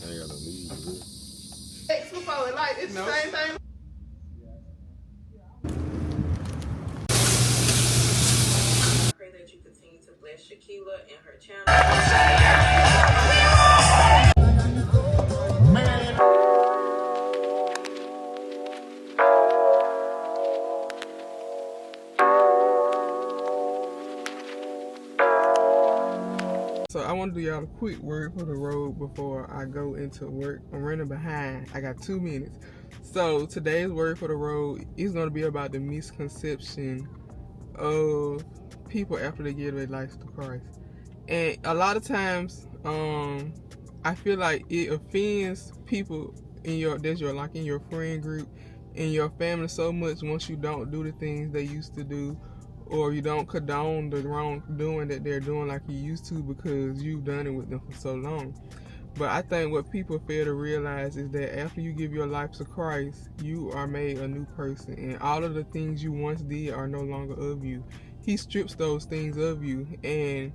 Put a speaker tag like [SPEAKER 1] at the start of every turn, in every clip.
[SPEAKER 1] ain't got no need for this.
[SPEAKER 2] X before it, like, it's the same thing. I pray that you continue to bless Shakela and her channel.
[SPEAKER 3] So I want to do y'all a quick word for the road before I go into work. I'm running behind. I got 2 minutes. So today's word for the road is going to be about the misconception of people after they give their lives to Christ. And a lot of times, I feel like it offends people in your friend group, in your family so much once you don't do the things they used to do, or you don't condone the wrongdoing that they're doing like you used to because you've done it with them for so long. But I think what people fail to realize is that after you give your life to Christ, you are made a new person, and all of the things you once did are no longer of you. He strips those things of you, and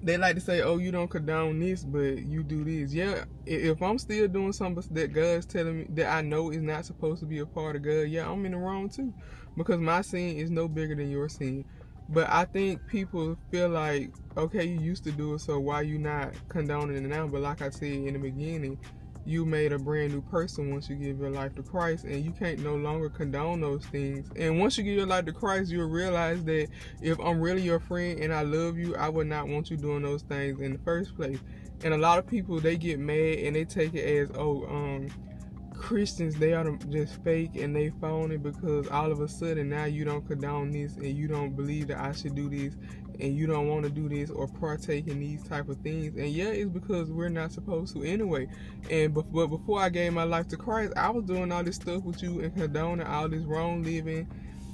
[SPEAKER 3] they like to say, oh, you don't condone this, but you do this. Yeah, if I'm still doing something that God's telling me that I know is not supposed to be a part of God, yeah, I'm in the wrong too, because my sin is no bigger than your sin. But I think people feel like, okay, you used to do it, so why you not condoning it now? But like I said in the beginning, you made a brand new person once you give your life to Christ, and you can't no longer condone those things. And once you give your life to Christ, you'll realize that if I'm really your friend and I love you, I would not want you doing those things in the first place. And a lot of people, they get mad and they take it as, Christians, they are just fake and they phony because all of a sudden now you don't condone this and you don't believe that I should do this and you don't want to do this or partake in these type of things. And yeah, it's because we're not supposed to anyway. But before I gave my life to Christ, I was doing all this stuff with you and condoning all this wrong living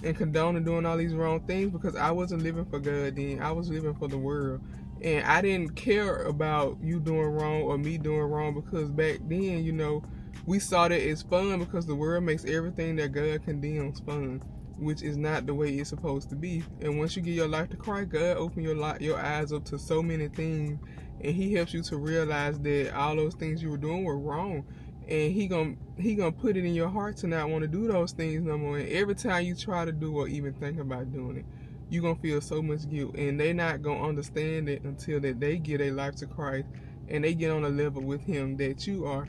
[SPEAKER 3] and condoning doing all these wrong things because I wasn't living for God then. I was living for the world. And I didn't care about you doing wrong or me doing wrong because back then, we saw that as fun because the world makes everything that God condemns fun, which is not the way it's supposed to be. And once you give your life to Christ, God opens your eyes up to so many things, and He helps you to realize that all those things you were doing were wrong. And He gonna put it in your heart to not want to do those things no more. And every time you try to do or even think about doing it, you're gonna feel so much guilt. And they're not gonna understand it until that they give their life to Christ and they get on a level with Him that you are.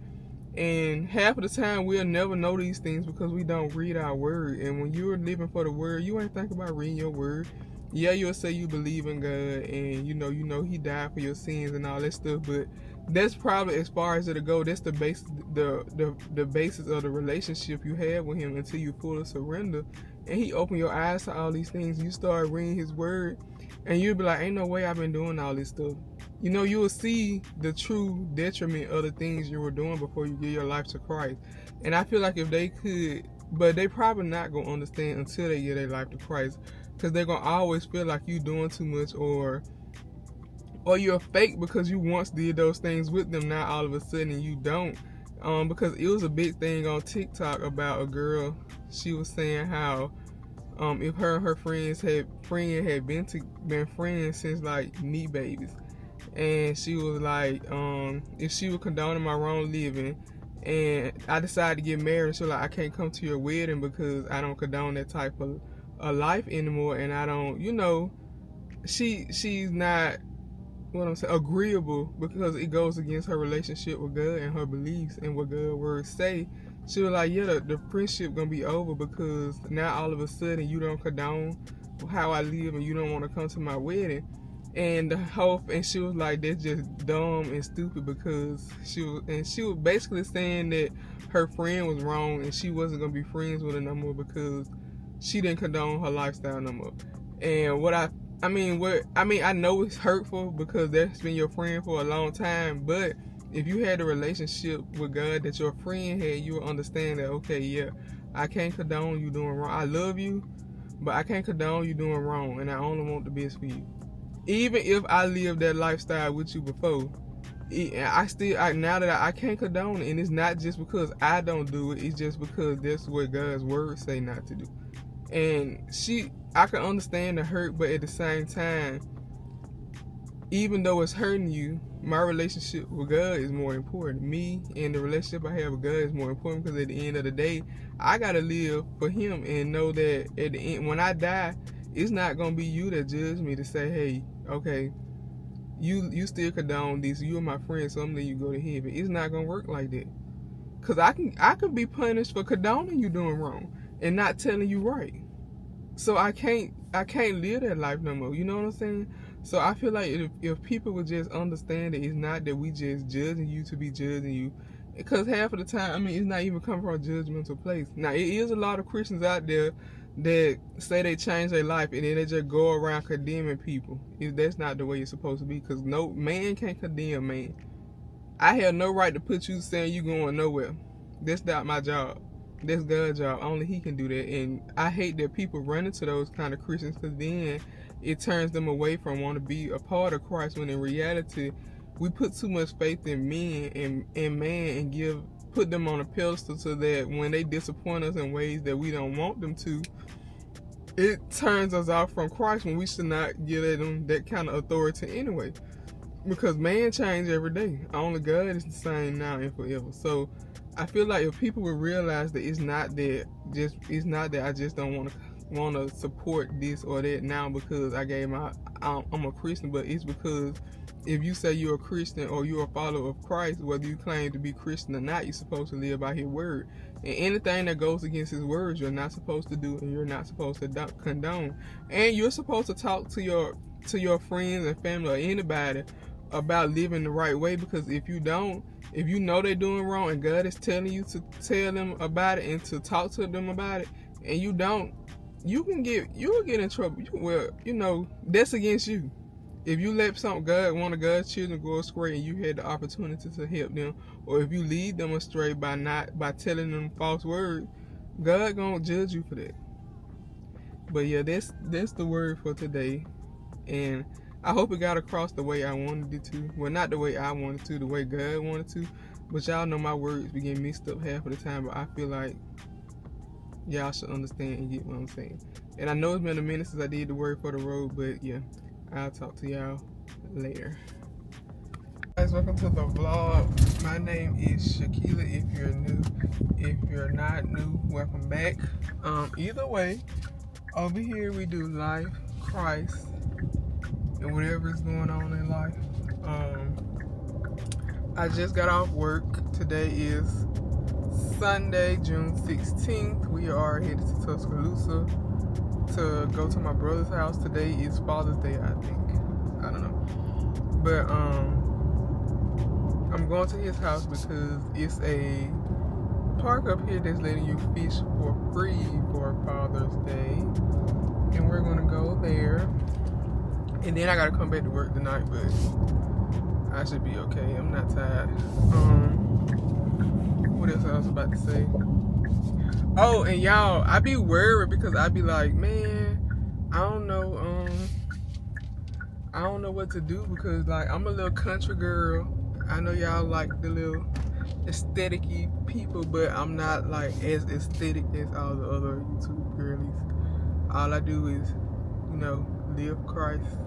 [SPEAKER 3] And half of the time we'll never know these things because we don't read our word. And when you're living for the word, you ain't think about reading your word. Yeah, you'll say you believe in God and you know He died for your sins and all that stuff, but that's probably as far as it'll go. That's the basis, the basis of the relationship you have with Him until you fully surrender. And He open your eyes to all these things. You start reading His word, and you'll be like, ain't no way I've been doing all this stuff. You will see the true detriment of the things you were doing before you give your life to Christ. And I feel like if they could, but they probably not going to understand until they give their life to Christ, because they're going to always feel like you doing too much or you're fake because you once did those things with them, now all of a sudden you don't. Because it was a big thing on TikTok about a girl. She was saying how if her and her friends had been friends since like knee babies. And she was like, if she was condoning my wrong living and I decided to get married, she was like, I can't come to your wedding because I don't condone that type of life anymore, and I don't, she's not, agreeable because it goes against her relationship with God and her beliefs and what God's words say. She was like, yeah, the friendship gonna be over because now all of a sudden you don't condone how I live and you don't want to come to my wedding. And she was like, that's just dumb and stupid because she was basically saying that her friend was wrong and she wasn't gonna be friends with her no more because she didn't condone her lifestyle no more. And I know it's hurtful because that's been your friend for a long time, but if you had a relationship with God that your friend had, you would understand that, okay, yeah, I can't condone you doing wrong. I love you, but I can't condone you doing wrong, and I only want the best for you. Even if I lived that lifestyle with you before, now that I can't condone it, and it's not just because I don't do it, it's just because that's what God's words say not to do. And I can understand the hurt, but at the same time, even though it's hurting you, my relationship with God is more important. Me and the relationship I have with God is more important, because at the end of the day, I gotta live for Him and know that at the end, when I die, it's not gonna be you that judge me to say, hey, okay, you still condone this, you're my friend, so I'm letting you go to heaven. It's not gonna work like that. Cause I could be punished for condoning you doing wrong and not telling you right. So I can't live that life no more. You know what I'm saying? So I feel like if people would just understand that it's not that we just judging you to be judging you, because half of the time, I mean, it's not even coming from a judgmental place. Now, it is a lot of Christians out there that say they change their life and then they just go around condemning people. That's not the way it's supposed to be, because no man can't condemn man. I have no right to put you saying you going nowhere. That's not my job. That's God's job. Only He can do that. And I hate that people run into those kind of Christians, because then it turns them away from wanting to be a part of Christ, when in reality, we put too much faith in men and man and put them on a pedestal, so that when they disappoint us in ways that we don't want them to, it turns us off from Christ, when we should not give them that kind of authority anyway. Because man change every day. Only God is the same now and forever. So I feel like if people would realize that it's not that I just don't want to support this or that now because I'm a Christian, but it's because if you say you're a Christian or you're a follower of Christ, whether you claim to be Christian or not, you're supposed to live by His word. And anything that goes against His words, you're not supposed to do, and you're not supposed to condone. And you're supposed to talk to your friends and family or anybody about living the right way, because if you know they're doing wrong and God is telling you to tell them about it and to talk to them about it, and you don't, you'll get in trouble. That's against you. If you let one of God's children go astray and you had the opportunity to help them, or if you lead them astray by telling them false words, God gonna judge you for that. But yeah, that's the word for today. And I hope it got across the way I wanted it to. Well, not the way I wanted to, the way God wanted to. But y'all know my words be getting mixed up half of the time. But I feel like y'all should understand and get what I'm saying. And I know it's been a minute since I did the word for the road. But yeah, I'll talk to y'all later. Guys, welcome to the vlog. My name is Shakela if you're new. If you're not new, welcome back. Either way, over here we do life, Christ, and whatever is going on in life. I just got off work. Today is Sunday, June 16th. We are headed to Tuscaloosa to go to my brother's house. Today is Father's Day, I think. I don't know. But I'm going to his house because it's a park up here that's letting you fish for free for Father's Day. And we're going to go there. And then I gotta come back to work tonight, but I should be okay. I'm not tired. What else I was about to say? Oh, and y'all, I be worried because I be like, man, I don't know what to do, because like I'm a little country girl. I know y'all like the little aesthetic-y people, but I'm not like as aesthetic as all the other YouTube girlies. All I do is, live Christ,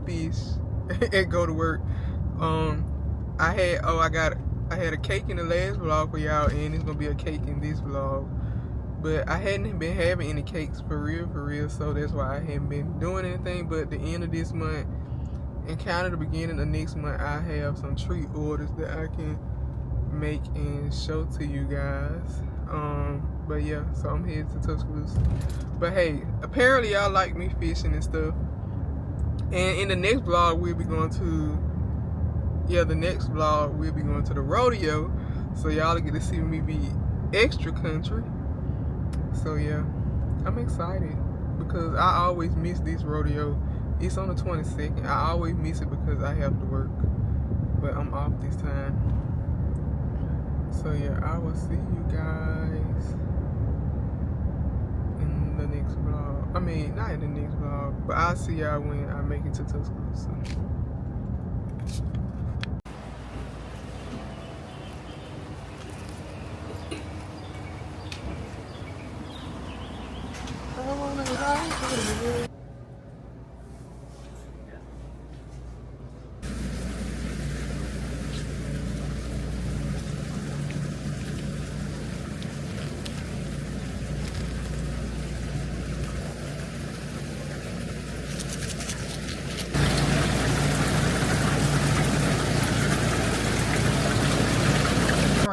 [SPEAKER 3] fish, and go to work. I had a cake in the last vlog for y'all, and it's gonna be a cake in this vlog. But I hadn't been having any cakes for real, so that's why I haven't been doing anything. But the end of this month and kind of the beginning of next month, I have some treat orders that I can make and show to you guys. But yeah, so I'm headed to Tuscaloosa. But hey, apparently y'all like me fishing and stuff. And in the next vlog, we'll be going to the rodeo. So y'all get to see me be extra country. So yeah, I'm excited because I always miss this rodeo. It's on the 22nd. I always miss it because I have to work. But I'm off this time. So yeah, I will see you guys in the next vlog. I mean, not in the next vlog, but I'll see y'all when I make it to Tuscaloosa.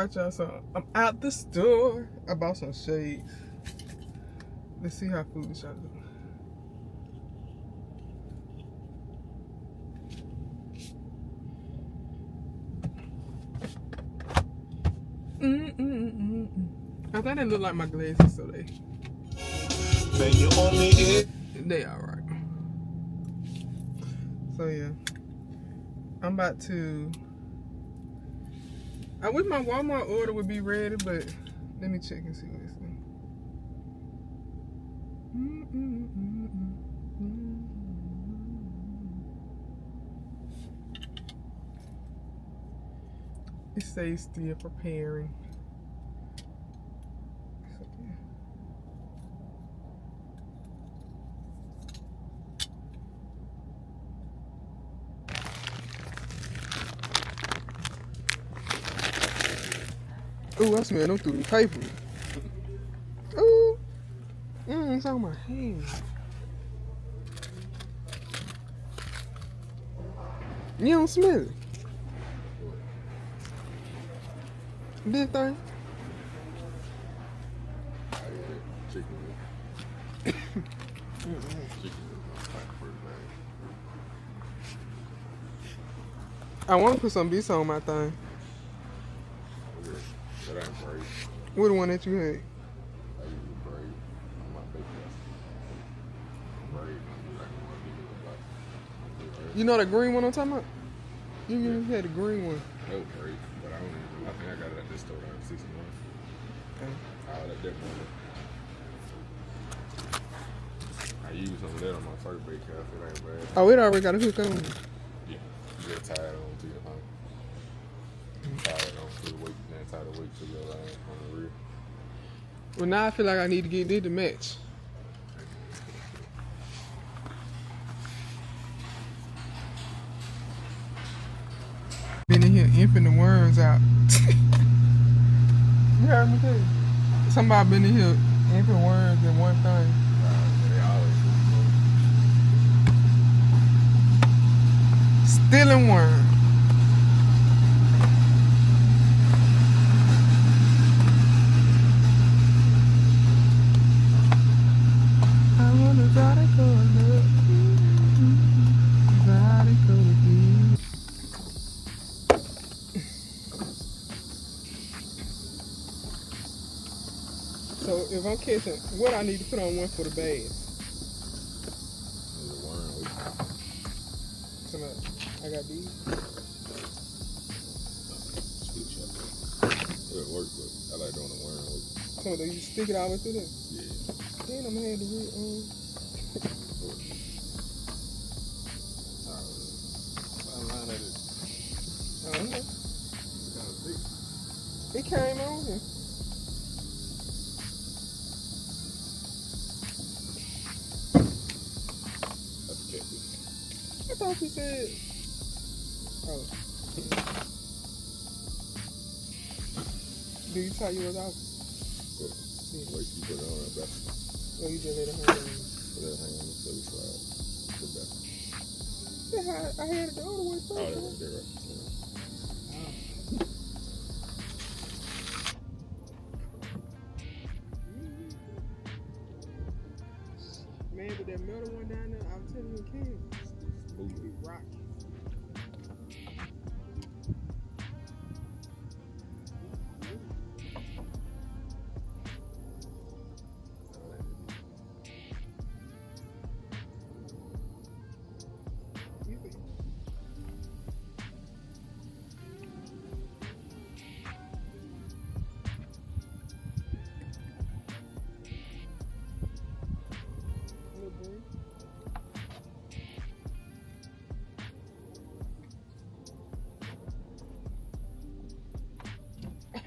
[SPEAKER 3] Alright, y'all, so I'm out the store. I bought some shades. Let's see how foolish I look. I think they look like my glasses, so they alright. So yeah, I'm about to. I wish my Walmart order would be ready, but let me check and see what it's doing. It says still preparing. Ooh, I smell them through the paper. Ooh, it's on my hand. You don't smell it? This thing? I want to put some beats on my thing. What the one that you had? You know the green one I'm talking about? You had the green one.
[SPEAKER 1] No braid, but I don't even. I think I got it at this store at 61.
[SPEAKER 3] Okay.
[SPEAKER 1] Out at that moment. I used some of that on my first bake house. It ain't bad.
[SPEAKER 3] Oh, it already got a hook on.
[SPEAKER 1] Yeah. You get tied on to your thing. Tie it on to the weight, then tie the weight to your line on the rear.
[SPEAKER 3] Well, now I feel like I need to get this to match. Been in here imping the worms out. You heard me tell you? Somebody been in here imping worms in one thing.
[SPEAKER 1] They always
[SPEAKER 3] Stealing worms. I wanna try to go look. Try to go to sleep. So if I'm catching, what I need to put on one for the bass?
[SPEAKER 1] the worm weight.
[SPEAKER 3] I got these.
[SPEAKER 1] Switch up. It'll work, but I like doing the worm weight.
[SPEAKER 3] So do you stick it all the way through there?
[SPEAKER 1] Yeah.
[SPEAKER 3] Then I'm gonna have to
[SPEAKER 1] I line at it.
[SPEAKER 3] I don't know.
[SPEAKER 1] It's kind of thick.
[SPEAKER 3] It came on here.
[SPEAKER 1] That's a catfish.
[SPEAKER 3] I thought you said. Oh. Do you tie yours out?
[SPEAKER 1] Wait, you put it on that back.
[SPEAKER 3] Or you just let it hang on?
[SPEAKER 1] Put that hang on until we slide. Put that.
[SPEAKER 3] Yeah, I had it the other way first.
[SPEAKER 1] Oh, that's right there, right?
[SPEAKER 3] Man, but that metal one down there, I was telling you, Ken, it be rocky.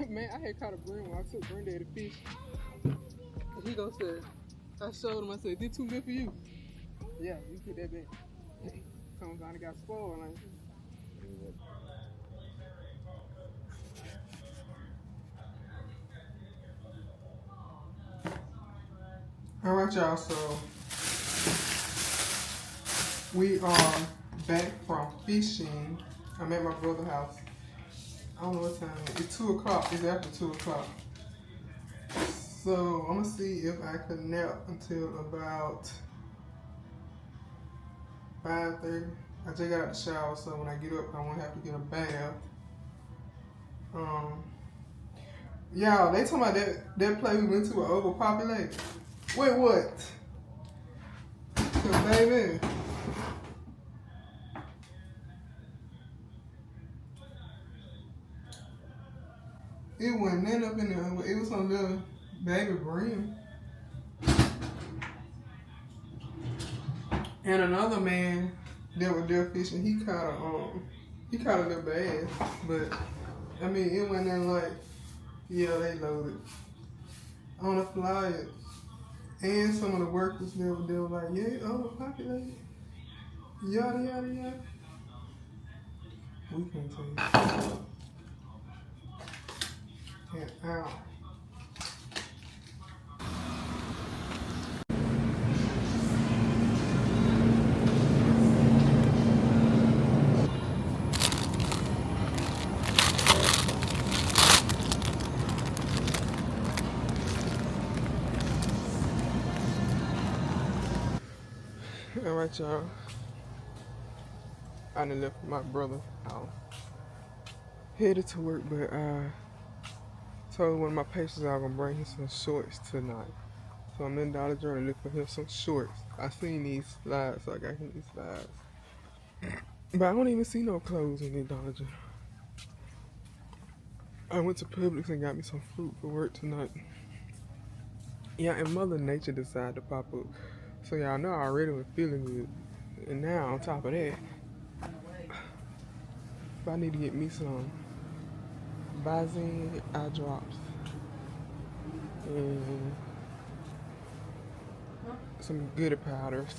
[SPEAKER 3] Man, I had caught a green one. I took Granddaddy fish. And he goes to, I showed him, I said, this too good for you. Yeah, you put that back. Comes on, it got spoiled. Like, all right, y'all, so we are back from fishing. I'm at my brother's house. don't know what time it is. It's 2 o'clock. It's after 2 o'clock. So I'm gonna see if I can nap until about 5:30. I just got out the shower, so when I get up, I won't have to get a bath. Y'all, they talking about that place we went to was overpopulated. Wait, what? 'Cause baby, it wasn't nothing up in there. It was some little baby brim. And another man that was there fishing, he caught a little bass, but I mean it wasn't nothing like, yeah, they loaded. On the flyer, and some of the workers they were like, yeah, overpopulated. Yada yada yada. We can't tell you. And out. Alright, y'all. I done left my brother house. Headed to work, but I told one of my patients I was gonna bring him some shorts tonight. So I'm in Dollar General to look for him some shorts. I seen these slides, so I got him these slides. But I don't even see no clothes in the Dollar General. I went to Publix and got me some fruit for work tonight. Yeah, and Mother Nature decided to pop up. So y'all know I already was feeling good. And now on top of that, I need to get me some Visine eye drops and some Goody powders.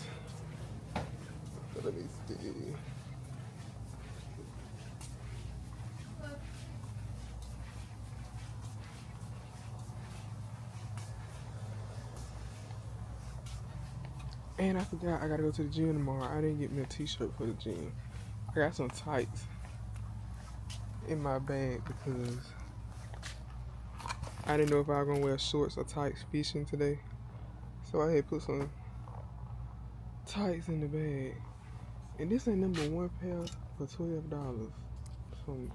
[SPEAKER 3] So let me see. And I forgot I gotta go to the gym tomorrow. I didn't get me a t-shirt for the gym. I got some tights in my bag because I didn't know if I was gonna wear shorts or tights fishing today. So I had put some tights in the bag. And this ain't number one pair for $12. Some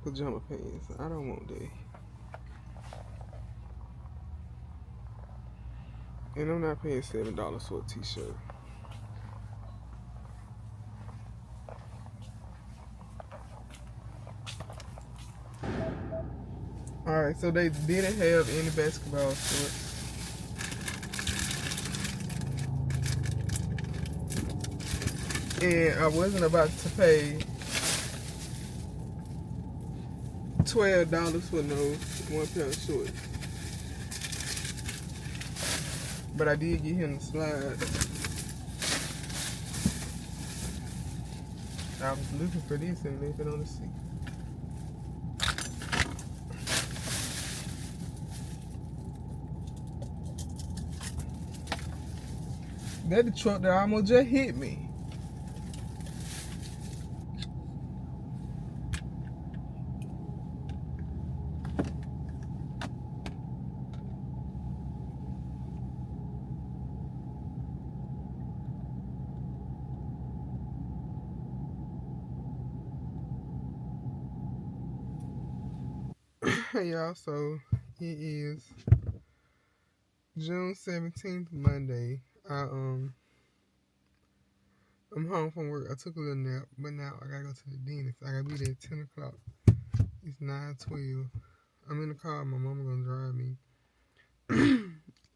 [SPEAKER 3] pajama pants. I don't want that. And I'm not paying $7 for a t-shirt. Alright, so they didn't have any basketball shorts. And I wasn't about to pay $12 for no one pair of shorts. But I did get him the slide. I was looking for this and left it on the seat. That's the truck that almost just hit me. Hey y'all, so it is June 17th, Monday. I'm home from work. I took a little nap, but now I gotta go to the dentist. I gotta be there at 10 o'clock. It's 9:12. I'm in the car. My mama gonna drive me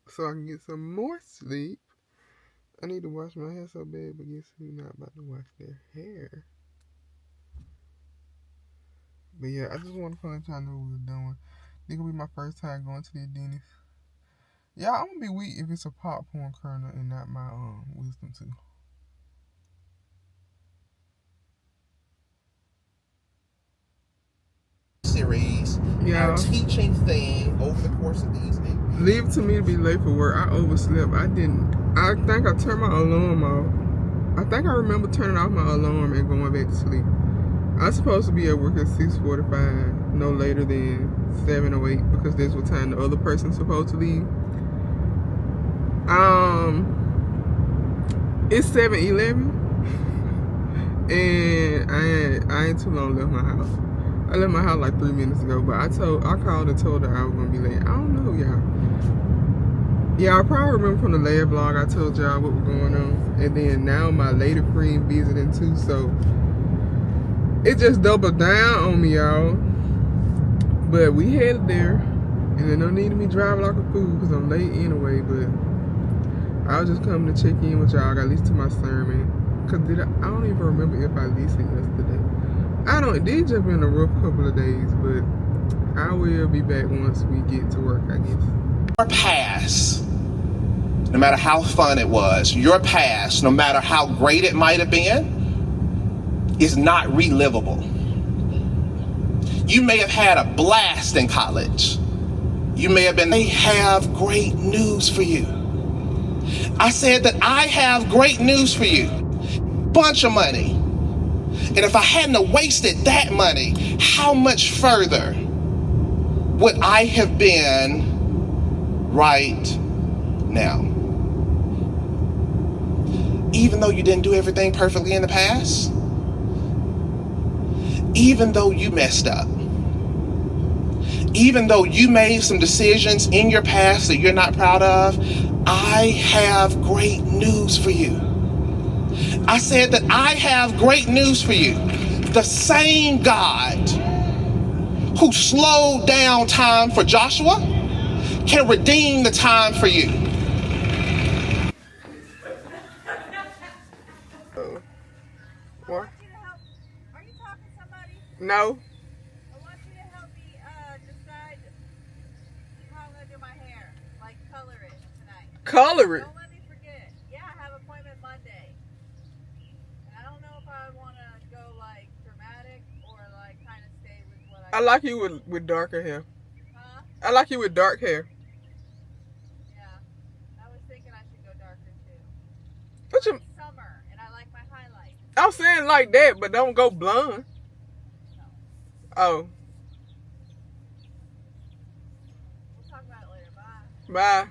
[SPEAKER 3] so I can get some more sleep. I need to wash my hair so bad, but guess who's not about to wash their hair? But yeah, I just want to let y'all know what we're doing. This gonna be my first time going to the dentist. Yeah, I'm gonna be weak if it's a popcorn kernel and not my wisdom tooth.
[SPEAKER 4] Series,
[SPEAKER 3] Yeah.
[SPEAKER 4] our teaching thing over the course of these 8 weeks.
[SPEAKER 3] Leave it to me to be late for work. I overslept. I think I turned my alarm off. I think I remember turning off my alarm and going back to sleep. I'm supposed to be at work at 6:45, no later than 7 or 8, because that's what time the other person's supposed to leave. It's 7:11, and I ain't too long left my house. I left my house like 3 minutes ago, but I called and told her I was gonna be late. I don't know, y'all. Yeah, I probably remember from the last vlog I told y'all what was going on, and then now my lady friend visiting too, so it just doubled down on me, y'all. But we headed there, and there's no need of me driving like a fool because I'm late anyway. But I was just coming to check in with y'all. I got to listen to my sermon, cause I don't even remember if I listened yesterday. It did just been a rough couple of days, but I will be back once we get to work, I guess.
[SPEAKER 4] Your past, no matter how fun it was, your past, no matter how great it might have been, is not relivable. You may have had a blast in college. You may have been, I have great news for you. I said that I have great news for you. Bunch of money. And if I hadn't wasted that money, how much further would I have been right now? Even though you didn't do everything perfectly in the past, even though you messed up, even though you made some decisions in your past that you're not proud of, I have great news for you. I said that I have great news for you. The same God who slowed down time for Joshua can redeem the time for you.
[SPEAKER 3] What?
[SPEAKER 5] Are you talking to somebody?
[SPEAKER 3] No.
[SPEAKER 5] I want you to help me decide how I'm going to do my hair. Like, color it tonight.
[SPEAKER 3] Color it.
[SPEAKER 5] Don't let me forget. Yeah, I have an appointment Monday. And I don't know if I want to go, like, dramatic or, like, kind of stay with what I
[SPEAKER 3] like you with darker hair.
[SPEAKER 5] Huh?
[SPEAKER 3] I like you with dark hair.
[SPEAKER 5] Yeah. I was thinking I should go darker, too.
[SPEAKER 3] What you...
[SPEAKER 5] It's summer, and I like my highlights.
[SPEAKER 3] I'm saying like that, but don't go blonde.
[SPEAKER 5] No.
[SPEAKER 3] Oh.
[SPEAKER 5] We'll talk about it later. Bye.
[SPEAKER 3] Bye.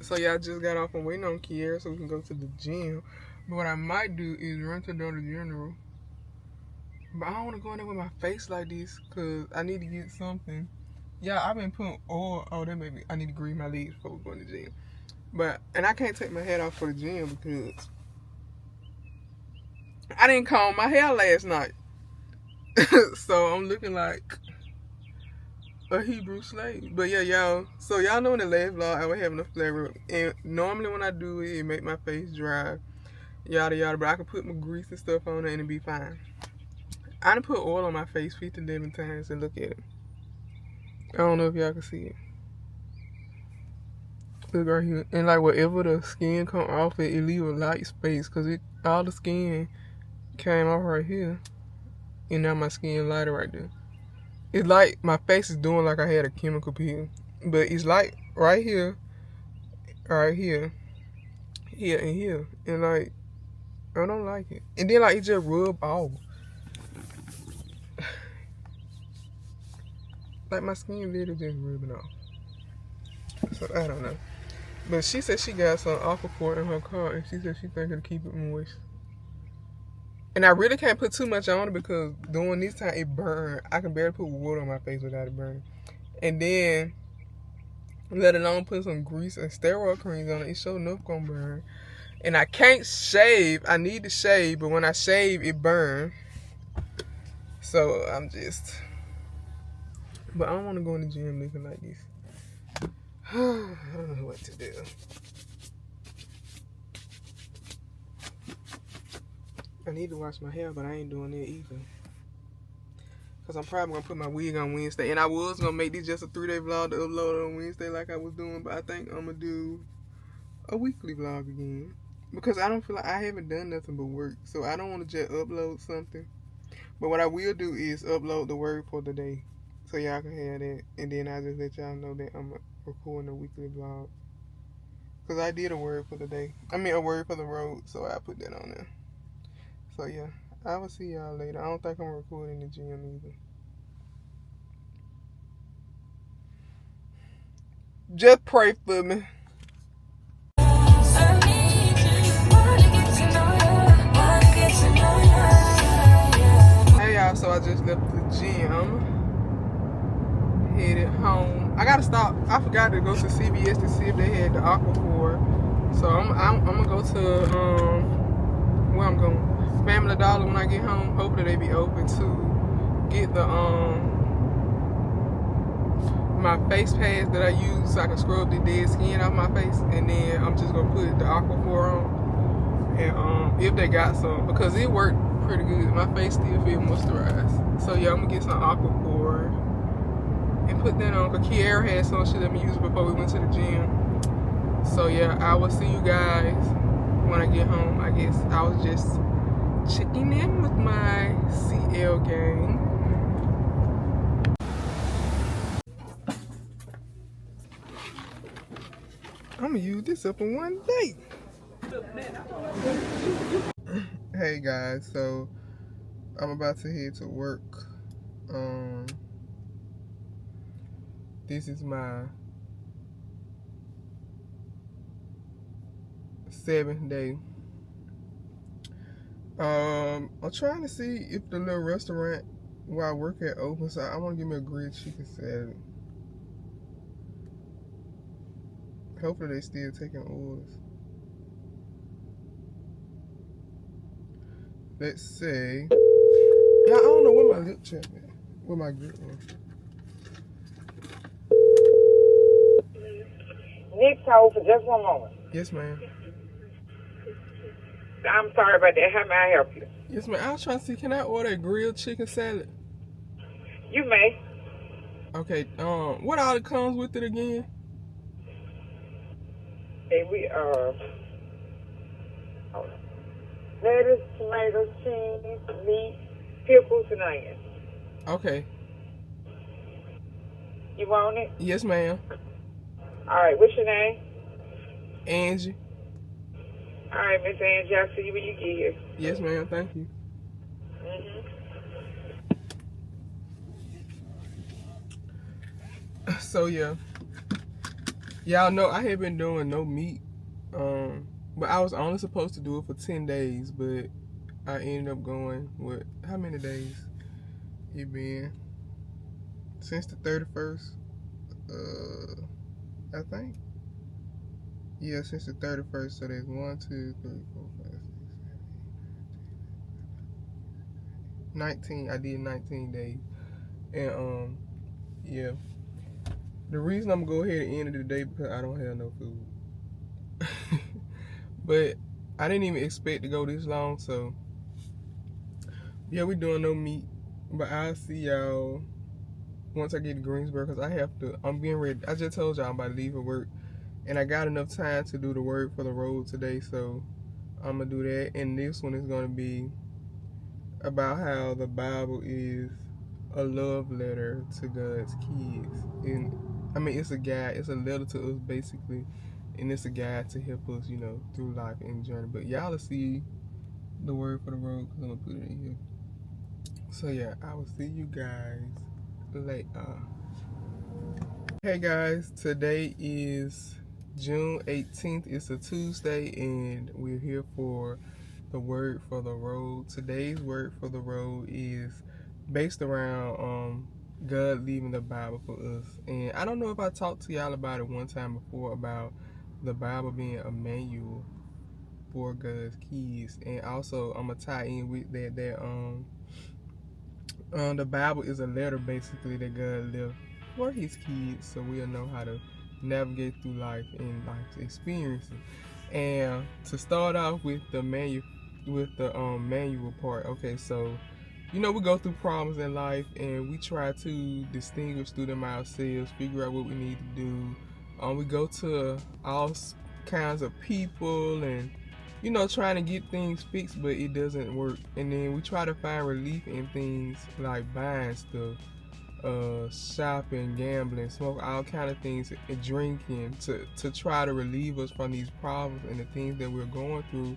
[SPEAKER 3] So y'all just got off and waiting on Kiera so we can go to the gym. But what I might do is run to Dollar General. But I don't want to go in there with my face like this because I need to get something. Yeah, I've been putting oil. Oh, that made me. I need to grease my legs before we go to the gym. And I can't take my head off for the gym because I didn't comb my hair last night. So I'm looking like a Hebrew slave. But yeah, y'all. So y'all know in the last vlog I was having a flavor. And normally when I do it, it make my face dry. Yada yada. But I can put my grease and stuff on it and it'll be fine. I done put oil on my face 50 times and look at it. I don't know if y'all can see it. Look right here. And like whatever the skin come off it, it leave a light space because all the skin came off right here. And now my skin lighter right there. It's like my face is doing like I had a chemical peel. But it's like right here, here, and here. And like, I don't like it. And then like it just rub off. Like my skin literally just rubbing off. So I don't know. But she said she got some Aquaphor in her car and she said she think it'll keep it moist. And I really can't put too much on it because during this time it burned. I can barely put water on my face without it burning. And then let alone put some grease and steroid creams on it. It's sure enough gonna burn. And I can't shave. I need to shave, but when I shave it burns. So I'm just... But I don't want to go in the gym looking like this. I don't know what to do. I need to wash my hair, but I ain't doing it either. Because I'm probably going to put my wig on Wednesday. And I was going to make this just a 3-day vlog to upload on Wednesday like I was doing. But I think I'm going to do a weekly vlog again. Because I don't feel like I haven't done nothing but work. So I don't want to just upload something. But what I will do is upload the word for the day. So y'all can have that. And then I'll just let y'all know that I'm recording a weekly vlog. Because I did a word for the day. I mean a word for the road. So I put that on there. So yeah. I will see y'all later. I don't think I'm recording the gym either. Just pray for me. Hey y'all, so I just left the gym. Headed home. I gotta stop. I forgot to go to CVS to see if they had the Aquaphor. So I'm gonna go to where I'm going. Family Dollar when I get home. Hopefully they be open to get the my face pads that I use so I can scrub the dead skin off my face, and then I'm just gonna put the Aquaphor on. And if they got some, because it worked pretty good. My face still feel moisturized. So yeah, I'm gonna get some Aquaphor and put that on. Cause Kiara had some she let me use before we went to the gym. So yeah, I will see you guys when I get home. I guess I was just checking in with my CL gang. I'm gonna use this up in one day. Hey guys, so I'm about to head to work. This is my 7th day. I'm trying to see if the little restaurant where I work at opens. So I want to give me a grilled chicken salad. Hopefully they still taking orders. Let's see. Yeah, I don't know where my lip check is. Where my grip is.
[SPEAKER 6] Nick, hold for just one moment.
[SPEAKER 3] Yes, ma'am.
[SPEAKER 6] I'm sorry about that. How may I help you?
[SPEAKER 3] Yes, ma'am. I was trying to see, can I order a grilled chicken salad?
[SPEAKER 6] You may.
[SPEAKER 3] Okay, what all it comes with it again?
[SPEAKER 6] And we lettuce, tomatoes, cheese, meat, pickles, and onions.
[SPEAKER 3] Okay.
[SPEAKER 6] You want it?
[SPEAKER 3] Yes, ma'am.
[SPEAKER 6] All right. What's your name?
[SPEAKER 3] Angie.
[SPEAKER 6] All right, Miss Angie. I'll see you when you get here.
[SPEAKER 3] Yes, ma'am. Thank you. So yeah, y'all know I had been doing no meat, but I was only supposed to do it for 10 days, but I ended up going with, how many days it been? Since the 31st, I think. Yeah, since the 31st. So there's 1, 2, 3, 4, 5, 6, 7, 19. I did 19 days, and yeah. The reason I'm gonna go ahead and end it today because I don't have no food. But I didn't even expect to go this long, so yeah, we doing no meat. But I'll see y'all once I get to Greensboro, because I'm getting ready. I just told y'all I'm about to leave for work, and I got enough time to do the word for the road today, so I'm gonna do that. And this one is gonna be about how the Bible is a love letter to God's kids. And I mean, it's a guide, it's a letter to us basically, and it's a guide to help us, you know, through life and journey. But y'all will see the word for the road because I'm gonna put it in here. So yeah, I will see you guys later. Hey guys, today is June 18th. It's a Tuesday, and we're here for the word for the road. Today's word for the road is based around God leaving the Bible for us. And I don't know if I talked to y'all about it one time before, about the Bible being a manual for God's kids. And also I'm gonna tie in with that the Bible is a letter basically that God left for his kids, so we'll know how to navigate through life and life's experiences. And to start off with the manual part, okay, so you know, we go through problems in life and we try to distinguish through them ourselves, figure out what we need to do. We go to all kinds of people and, you know, trying to get things fixed, but it doesn't work. And then we try to find relief in things like buying stuff, shopping, gambling, smoking, all kind of things, and drinking to try to relieve us from these problems and the things that we're going through.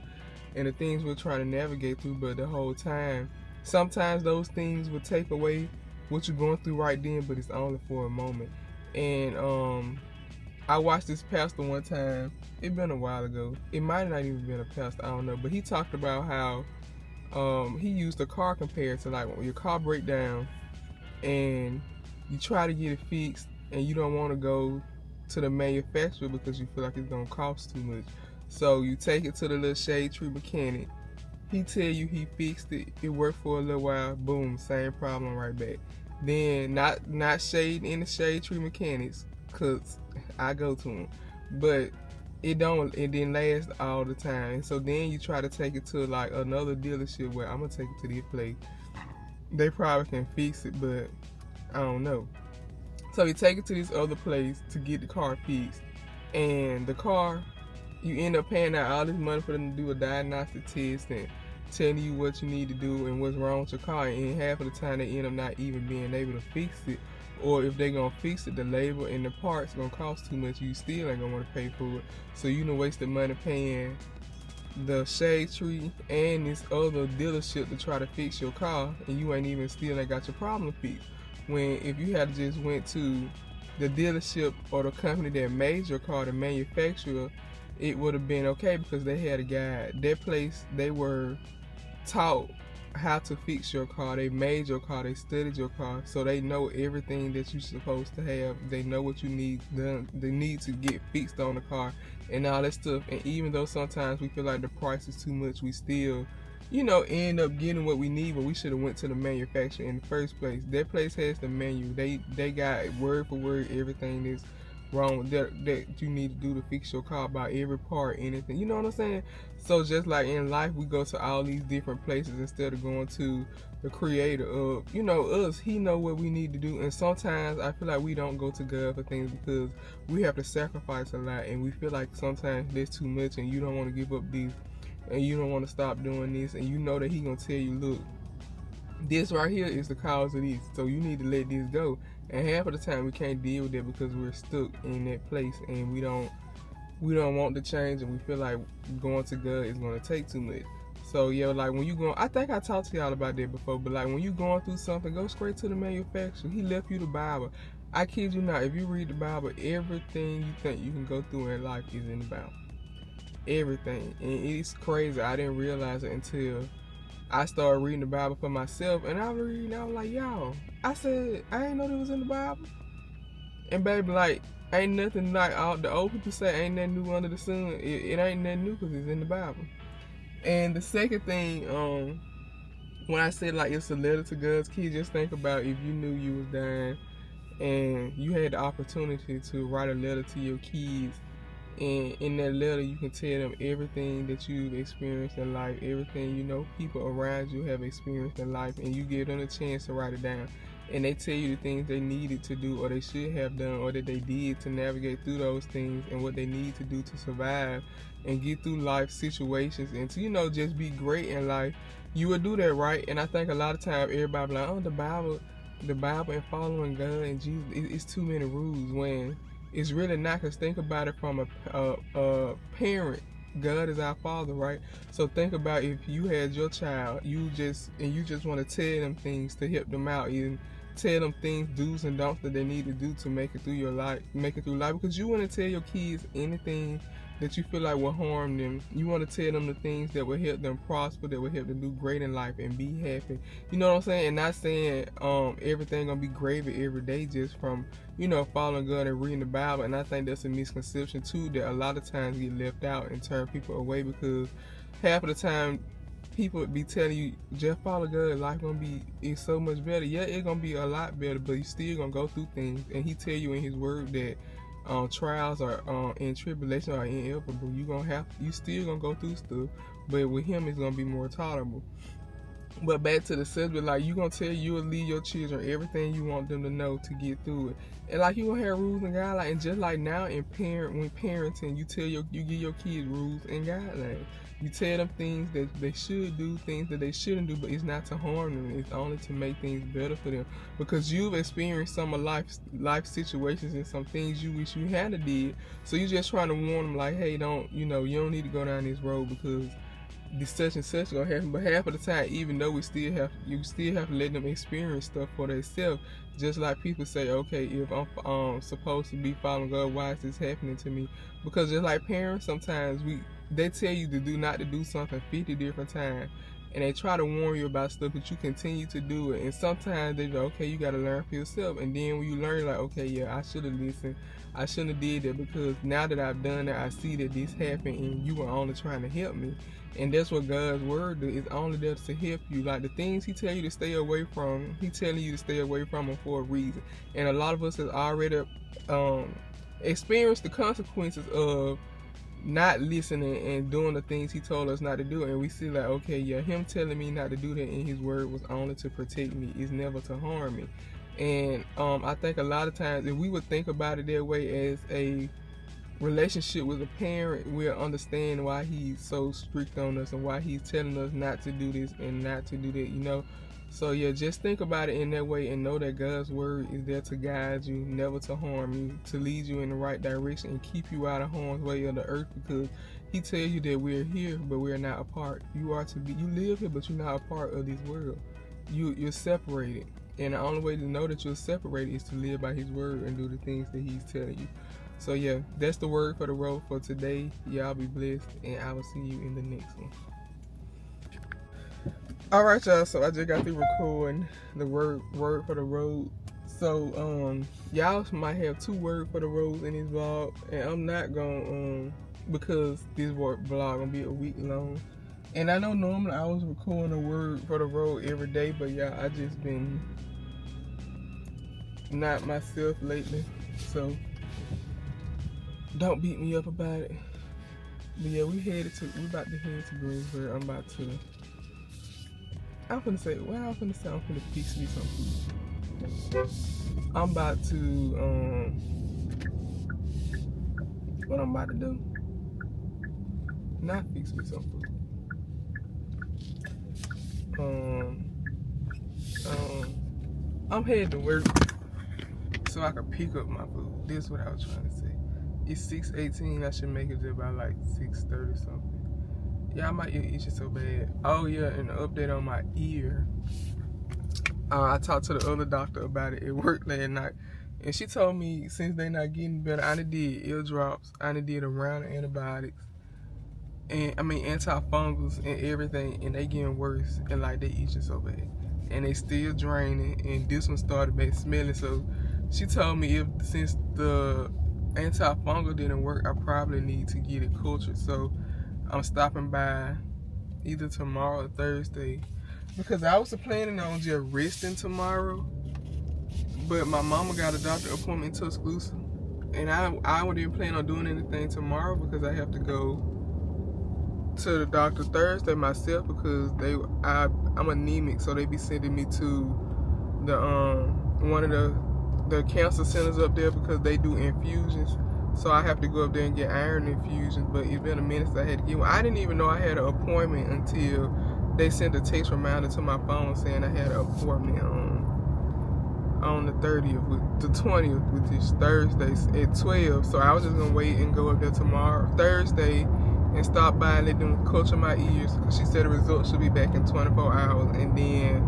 [SPEAKER 3] and the things we're trying to navigate through. But the whole time, sometimes those things will take away what you're going through right then, but it's only for a moment. And I watched this pastor one time. It been a while ago. It might not even been a pastor, I don't know. But he talked about how he used a car compared to like when your car break down and you try to get it fixed and you don't want to go to the manufacturer because you feel like it's gonna cost too much. So you take it to the little shade tree mechanic. He tell you he fixed it. It worked for a little while. Boom, same problem right back. Then not shading in the shade tree mechanics, cause I go to them, but it didn't last all the time. So then you try to take it to like another dealership where I'm gonna take it to this place. They probably can fix it, but I don't know. So you take it to this other place to get the car fixed, and the car, you end up paying out all this money for them to do a diagnostic test and telling you what you need to do and what's wrong with your car, and half of the time they end up not even being able to fix it. Or if they're gonna fix it, the labor and the parts gonna cost too much, you still ain't gonna wanna pay for it. So you done wasted money paying the shade tree and this other dealership to try to fix your car, and you ain't even still ain't got your problem fixed. When if you had just went to the dealership or the company that made your car, the manufacturer, it would have been okay because they had a guide. That place, they were taught how to fix your car. They made your car, they studied your car, so they know everything that you're supposed to have. They know what you need done, they need to get fixed on the car and all that stuff. And even though sometimes we feel like the price is too much, we still, end up getting what we need, but we should have went to the manufacturer in the first place. That place has the menu. They got word for word everything that's wrong that you need to do to fix your car, about every part, anything. You know what I'm saying? So just like in life, we go to all these different places instead of going to the creator of, us. He know what we need to do. And sometimes I feel like we don't go to God for things because we have to sacrifice a lot, and we feel like sometimes there's too much and you don't want to give up this and you don't want to stop doing this, and you know that he gonna tell you, look, this right here is the cause of this, so you need to let this go. And half of the time we can't deal with it because we're stuck in that place and we don't want to change, and we feel like going to God is going to take too much. So yeah, like when you go, I think I talked to y'all about that before, but like when you going through something, go straight to the manufacturer. He left you the Bible. I kid you not, if you read the Bible, everything you think you can go through in life is in the Bible. Everything. And it's crazy. I didn't realize it until I started reading the Bible for myself, and I was reading, I was like, y'all, I said, I ain't know that was in the Bible. And baby, like, ain't nothing like all the old people say, ain't nothing new under the sun. It ain't nothing new because it's in the Bible. And the second thing, when I said like it's a letter to God's kids, just think about if you knew you was dying and you had the opportunity to write a letter to your kids, and in that letter you can tell them everything that you've experienced in life, everything people around you have experienced in life, and you give them a chance to write it down, and they tell you the things they needed to do or they should have done or that they did to navigate through those things and what they need to do to survive and get through life situations and to just be great in life. You would do that, right? And I think a lot of times everybody like, oh, the Bible and following God and Jesus, it's too many rules, when it's really not. Because think about it from a parent. God is our father, right? So think about if you had your child, you just want to tell them things to help them out, and tell them things, do's and don'ts that they need to do to make it through life, because you want to tell your kids anything that you feel like will harm them. You want to tell them the things that will help them prosper, that will help them do great in life and be happy. You know what I'm saying? And not saying everything gonna be gravy every day just from following God and reading the Bible. And I think that's a misconception too, that a lot of times get left out and turn people away, because half of the time people be telling you just follow God, life gonna be so much better. Yeah, it's gonna be a lot better, but you still gonna go through things. And he tell you in his word that trials are and tribulation are inevitable. You still gonna go through stuff, but with him it's gonna be more tolerable. But back to the subject, like you'll lead your children everything you want them to know to get through it. And like you gonna have rules and guidelines. And just like now when parenting, you give your kids rules and guidelines. You tell them things that they should do, things that they shouldn't do, but it's not to harm them. It's only to make things better for them. Because you've experienced some of life situations and some things you wish you hadn't did. So you're just trying to warn them, like, hey, you don't need to go down this road, because this such and such gonna happen. But half of the time, even though you still have to let them experience stuff for themselves. Just like people say, okay, if I'm supposed to be following God, why is this happening to me? Because just like parents, sometimes they tell you to do something 50 different times, and they try to warn you about stuff, but you continue to do it. And sometimes they go, okay, you got to learn for yourself. And then when you learn, like, okay, yeah, I should have listened. I shouldn't have did that, because now that I've done that, I see that this happened, and you were only trying to help me. And that's what God's word is. It's only there to help you. Like the things He tell you to stay away from, He telling you to stay away from them for a reason. And a lot of us has already experienced the consequences of not listening and doing the things He told us not to do. And we see like, okay, yeah, Him telling me not to do that in His word was only to protect me. It's never to harm me. And I think a lot of times, if we would think about it that way as a relationship with a parent, we'll understand why He's so strict on us and why He's telling us not to do this and not to do that, you know. So yeah, just think about it in that way and know that God's word is there to guide you, never to harm you, to lead you in the right direction and keep you out of harm's way of the earth, because He tell you that we're here but we're not a part. You live here but you're not a part of this world. You're separated, and the only way to know that you're separated is to live by His word and do the things that He's telling you. So yeah, that's the word for the road for today. Y'all be blessed, and I will see you in the next one. Alright, y'all, so I just got through recording the word for the road. So y'all might have 2 words for the road in this vlog, and I'm not gonna because this vlog gonna be a week long. And I know normally I was recording a word for the road every day, but y'all, I just been not myself lately, so don't beat me up about it. But yeah, we about to head to Greensburg. I'm finna fix me some food. I'm about to what I'm about to do? Not fix me some food. I'm headed to work so I can pick up my food. This is what I was trying to say. It's 6:18. I should make it there by like 6:30 something. Yeah, my ear itching so bad. Oh yeah, and an update on my ear. I talked to the other doctor about it at work last night, and she told me since they not getting better, I done did ear drops, I done did a round of antibiotics, and antifungals and everything, and they getting worse, and like they itching so bad, and they still draining, and this one started back smelling. So she told me since the antifungal didn't work, I probably need to get it cultured. So I'm stopping by either tomorrow or Thursday, because I was planning on just resting tomorrow, but my mama got a doctor appointment in Tuscaloosa, and I wouldn't plan on doing anything tomorrow because I have to go to the doctor Thursday myself, because I'm anemic, so they be sending me to the one of the cancer centers up there, because they do infusions. So I have to go up there and get iron infusions, but it's been a minute since I had to get one. I didn't even know I had an appointment until they sent a text reminder to my phone saying I had an appointment on the 20th, which is Thursday at 12. So I was just gonna wait and go up there Thursday, and stop by and let them culture my ears, because she said the results should be back in 24 hours. And then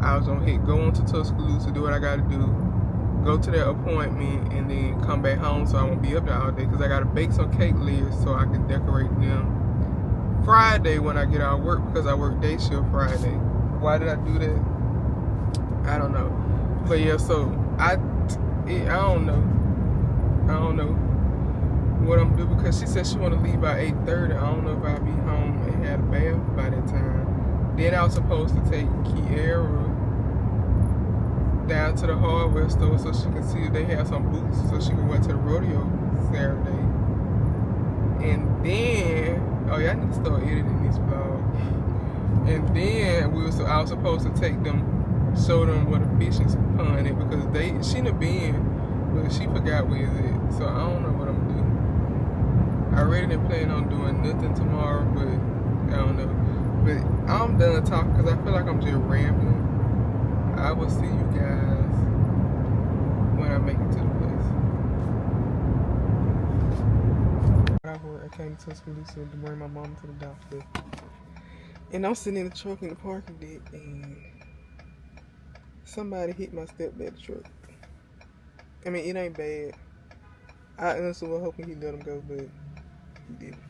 [SPEAKER 3] I was gonna go on to Tuscaloosa, do what I gotta do, go to their appointment, and then come back home, so I won't be up there all day, because I gotta bake some cake layers so I can decorate them Friday when I get out of work, because I work day shift Friday. Why did I do that? I don't know. But yeah, so I don't know what I'm doing, because she said she want to leave by 8:30. I don't know if I'll be home and have a bath by that time. Then I was supposed to take Kiara down to the hardware store so she can see if they have some boots, so she can wear to the rodeo Saturday. And then, oh yeah, I need to start editing this vlog. And then I was supposed to take them, show them what a fishing pond is, because she done been, but she forgot where it's at. So I don't know what I'm gonna do. I really didn't plan on doing nothing tomorrow, but I don't know. But I'm done talking, because I feel like I'm just rambling. I will see you guys when I make it to the place. I came to Tuscaloosa to bring my mom to the doctor. And I'm sitting in the truck in the parking deck, and somebody hit my stepdad's truck. I mean, it ain't bad. I honestly was hoping he let him go, but he didn't.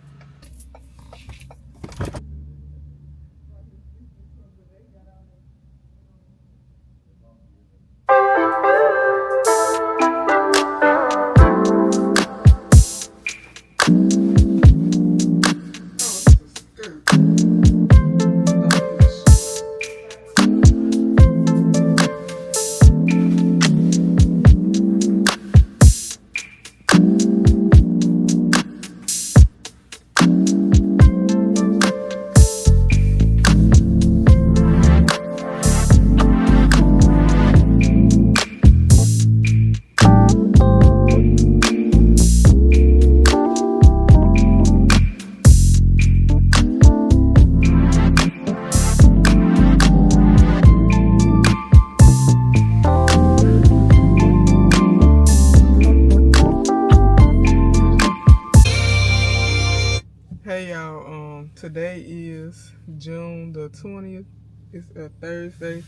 [SPEAKER 3] Hey y'all, today is June the 20th. It's a Thursday.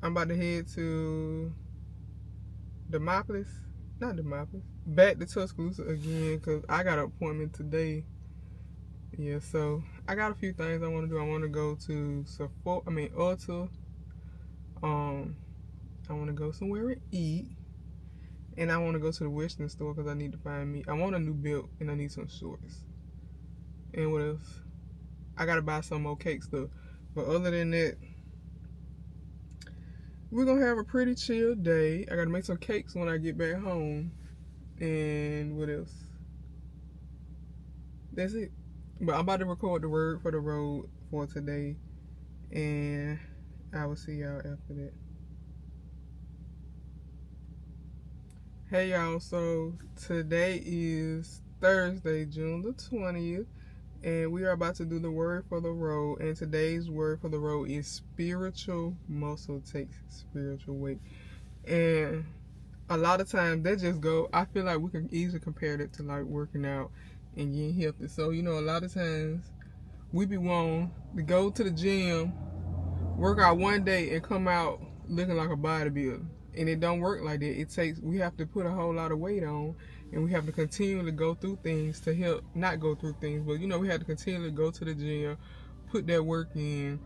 [SPEAKER 3] I'm about to head to back to Tuscaloosa again, because I got an appointment today. Yeah, so I got a few things I want to do. I want to go to Ulta. I want to go somewhere and eat. And I want to go to the Western store because I need to find me. I want a new belt and I need some shorts. And what else? I got to buy some more cake stuff. But other than that, we're going to have a pretty chill day. I got to make some cakes when I get back home. And what else? That's it. But I'm about to record the word for the road for today. And I will see y'all after that. Hey y'all, so today is Thursday, June the 20th, and we are about to do the word for the road. And today's word for the road is spiritual muscle takes spiritual weight. And a lot of times that just I feel like we can easily compare that to like working out and getting healthy. So, you know, a lot of times we be wanting to go to the gym, work out one day and come out looking like a bodybuilder. And it don't work like that. We have to put a whole lot of weight on, and we have to continually go through things to help, not go through things, but you know, we have to continually go to the gym, put that work in,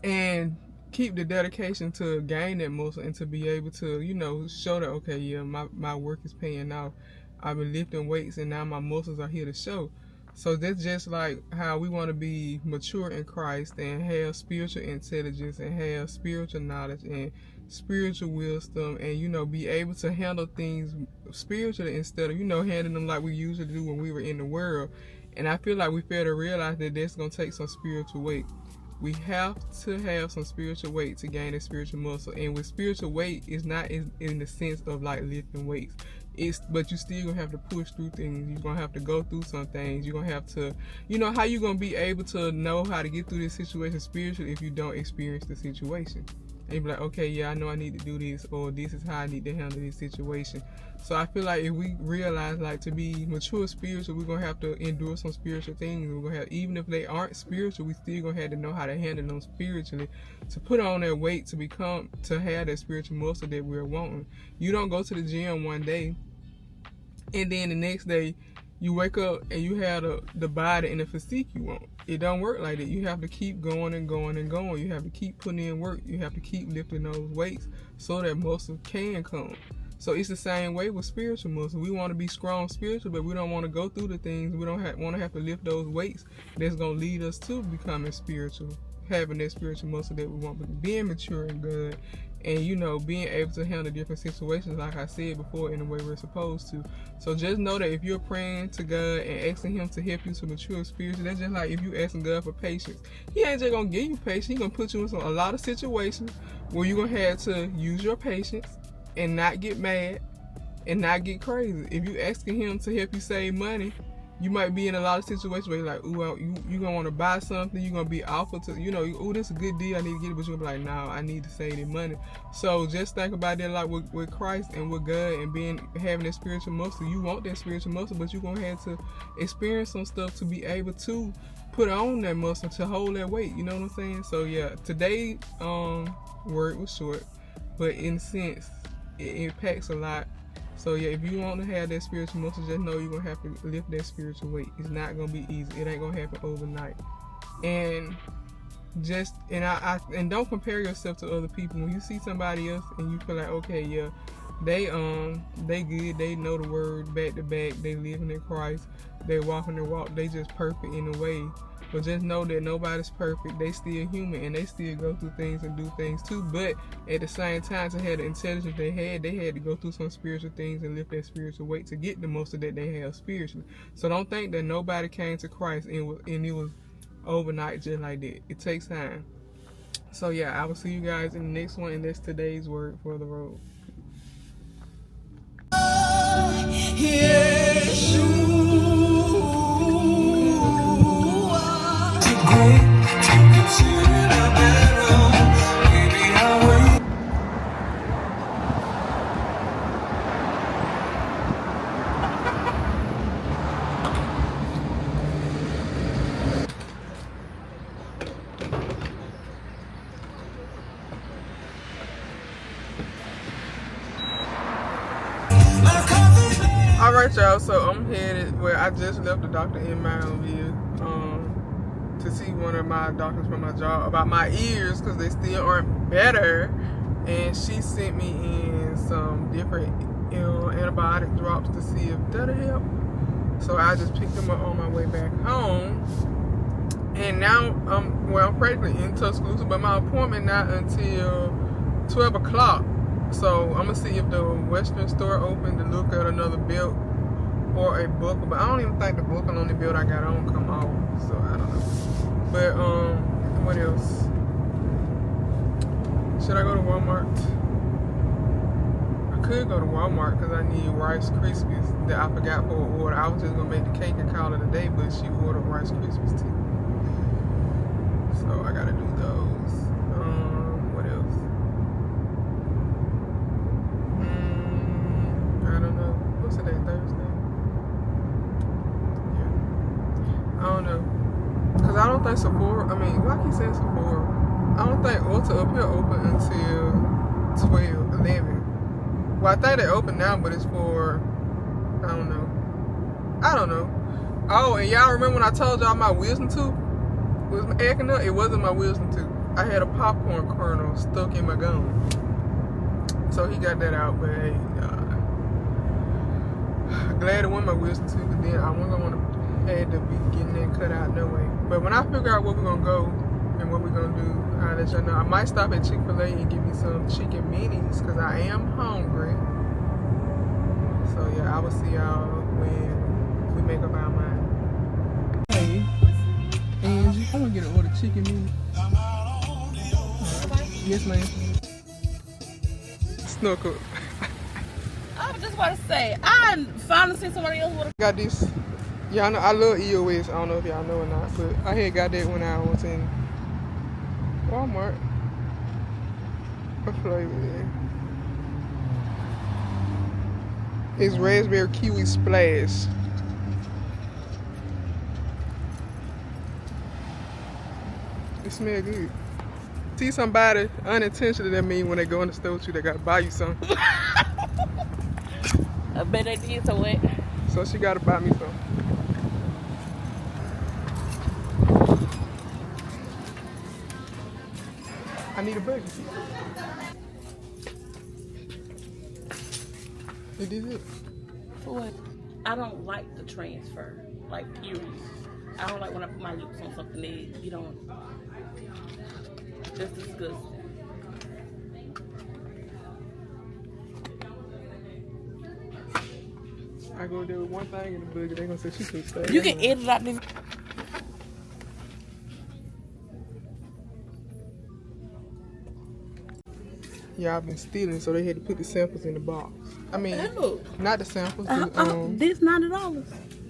[SPEAKER 3] and keep the dedication to gain that muscle and to be able to, you know, show that, okay, yeah, my work is paying off. I've been lifting weights and now my muscles are here to show. So that's just like how we want to be mature in Christ and have spiritual intelligence and have spiritual knowledge and spiritual wisdom, and you know, be able to handle things spiritually instead of, you know, handling them like we usually do when we were in the world. And I feel like we fail to realize that that's going to take some spiritual weight. We have to have some spiritual weight to gain a spiritual muscle. And with spiritual weight, it's not in the sense of like lifting weights. But you still gonna have to push through things. You're gonna have to go through some things. You're gonna have to, you know, how you gonna be able to know how to get through this situation spiritually if you don't experience the situation? And you be like, okay, yeah, I know I need to do this, or this is how I need to handle this situation. So I feel like if we realize, like, to be mature spiritual, we're gonna have to endure some spiritual things. We're gonna have, even if they aren't spiritual, we still gonna have to know how to handle them spiritually, to put on that weight, to have that spiritual muscle that we're wanting. You don't go to the gym one day and then the next day you wake up and you have the body and the physique you want. It don't work like that. You have to keep going and going and going. You have to keep putting in work. You have to keep lifting those weights so that muscle can come. So it's the same way with spiritual muscle. We want to be strong spiritual, but we don't want to go through the things. We don't want to have to lift those weights that's going to lead us to becoming spiritual, having that spiritual muscle that we want, but being mature and good. And, you know, being able to handle different situations, like I said before, in the way we're supposed to. So just know that if you're praying to God and asking Him to help you to mature spiritually, that's just like if you asking God for patience. He ain't just going to give you patience. He's going to put you in a lot of situations where you're going to have to use your patience and not get mad and not get crazy. If you asking Him to help you save money you might be in a lot of situations where you're like, ooh, you gonna want to buy something, you're gonna be offered to, ooh, this is a good deal, I need to get it, but you're gonna be like, nah, I need to save the money. So just think about that, like with Christ and with God and having that spiritual muscle. You want that spiritual muscle, but you're gonna have to experience some stuff to be able to put on that muscle to hold that weight. You know what I'm saying? So yeah, today word was short, but in a sense, it impacts a lot. So yeah, if you want to have that spiritual muscle, just know you're gonna have to lift that spiritual weight. It's not gonna be easy. It ain't gonna happen overnight. And and don't compare yourself to other people. When you see somebody else and you feel like, okay, yeah, they good, they know the word back to back, they living in Christ, they walking their walk, they just perfect in a way. But just know that nobody's perfect. They still human and they still go through things and do things too. But at the same time, to have the intelligence they had to go through some spiritual things and lift that spiritual weight to get the most of that they have spiritually. So don't think that nobody came to Christ and it was overnight just like that. It takes time. So yeah, I will see you guys in the next one, and that's today's word for the road. Alright y'all, so I'm headed where I just left the doctor in Mountville to see one of my doctors from my job about my ears because they still aren't better, and she sent me in some different antibiotic drops to see if that'll help. So I just picked them up on my way back home, and now I'm practically in Tuscaloosa, but my appointment not until 12 o'clock. So I'm gonna see if the Western store open to look at another belt or a buckle, but I don't even think the buckle on the belt I got on come off, so I don't know. But what else? Should I go to Walmart? I could go to Walmart because I need Rice Krispies that I forgot for an order. I was just gonna make the cake and call it a day, but she ordered Rice Krispies too, so I gotta do those. What else? I don't know. What's today? Thursday? Yeah. I don't know. Because I don't think Sephora, why keep saying Sephora? I don't think Ulta up here open until 12, 11. Well, I think they open now, but it's for, I don't know. Oh, and y'all remember when I told y'all my wisdom tooth was acting up? It wasn't my wisdom tooth. I had a popcorn kernel stuck in my gum. So he got that out, but hey, glad it went my wisdom tooth, but then I wasn't gonna had to be getting that cut out no way. But when I figure out where we're gonna go and what we're gonna do, I'll let y'all know. I might stop at Chick-fil-A and get me some chicken minis because I am hungry. So yeah, I will see y'all when we make up our mind. Hey, Angie, I'm gonna get an order chicken mini. Yes, ma'am. Snuck up.
[SPEAKER 7] I was just about to say, I finally seen somebody else with a...
[SPEAKER 3] Got this. Y'all know I love EOS. I don't know if y'all know or not, but I had got that when I was in Walmart. What flavor is it? It's raspberry kiwi splash. It smells good. See somebody unintentionally, that mean when they go in the store with you, they gotta buy you something.
[SPEAKER 7] I bet they did, so what?
[SPEAKER 3] So she gotta buy me some. I need a burger. It did it.
[SPEAKER 7] For what? I don't like the transfer, like period. I don't like when I put my lips on something that you don't. That's disgusting.
[SPEAKER 3] I go there with one thing in the burger, they gonna say she couldn't stay.
[SPEAKER 7] You can edit out this.
[SPEAKER 3] Y'all been stealing, so they had to put the samples in the box. I mean,
[SPEAKER 7] Look.
[SPEAKER 3] not the samples.
[SPEAKER 7] This $90.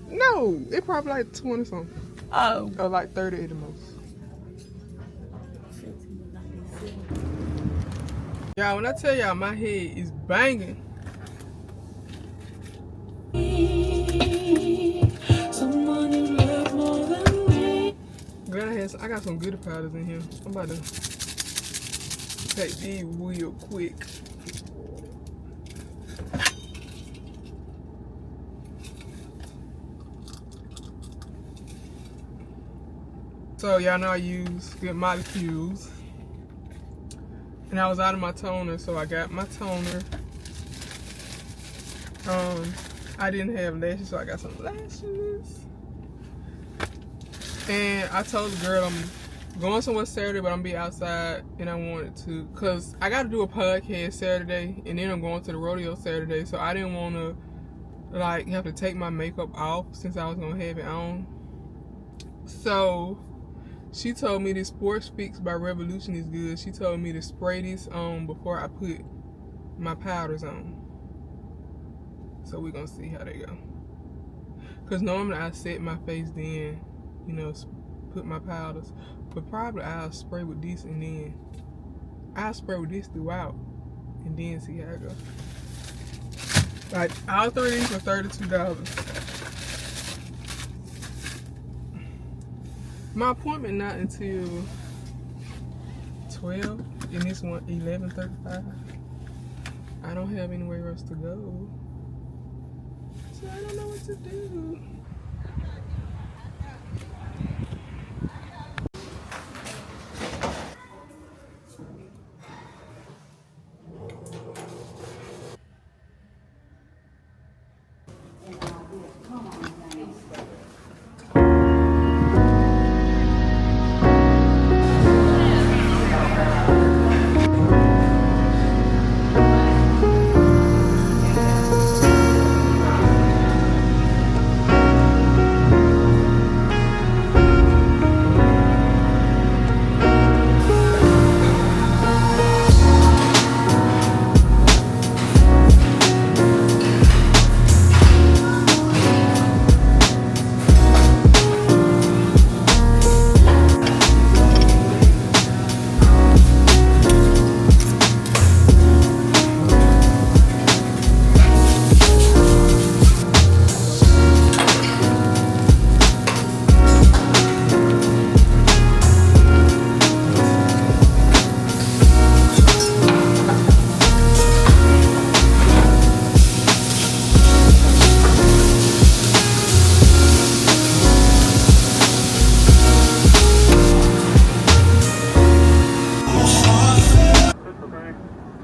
[SPEAKER 3] No, it probably like 20 something.
[SPEAKER 7] Oh.
[SPEAKER 3] Or like 30 at the most. Y'all, when I tell y'all my head is banging. Glad I got some good powders in here. I'm about to take these real quick. So y'all know I use Good Molecules. And I was out of my toner, so I got my toner. I didn't have lashes, so I got some lashes. And I told the girl I'm going somewhere Saturday, but I'm gonna be outside, and I wanted to, cause I got to do a podcast Saturday, and then I'm going to the rodeo Saturday, so I didn't want to like have to take my makeup off since I was gonna have it on. So she told me this Sports Fix by Revolution is good. She told me to spray this on before I put my powders on. So we're gonna see how they go. Cause normally I set my face then, you know, put my powders. But probably I'll spray with this and then I'll spray with this throughout and then see how it goes. Like all three of these for $32. My appointment not until 12 and this one 11:35. I don't have anywhere else to go. So I don't know what to do.